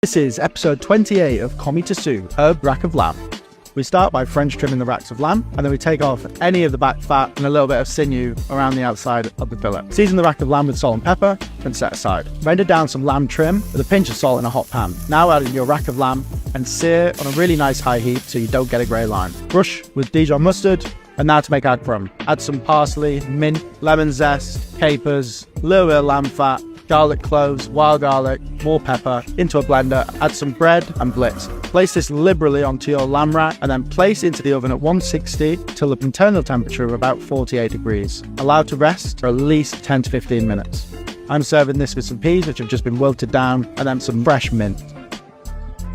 This is episode 28 of Commis to Sous, herb rack of lamb. We start by French trimming the racks of lamb, and then we take off any of the back fat and a little bit of sinew around the outside of the fillet. Season the rack of lamb with salt and pepper, and set aside. Render down some lamb trim with a pinch of salt in a hot pan. Now add in your rack of lamb and sear on a really nice high heat so you don't get a grey line. Brush with Dijon mustard, and now to make our crumb. Add some parsley, mint, lemon zest, capers, a little bit of lamb fat, garlic cloves, wild garlic, more pepper, into a blender, add some bread and blitz. Place this liberally onto your lamb rack and then place into the oven at 160 till the internal temperature of about 48 degrees. Allow to rest for at least 10 to 15 minutes. I'm serving this with some peas which have just been wilted down and then some fresh mint.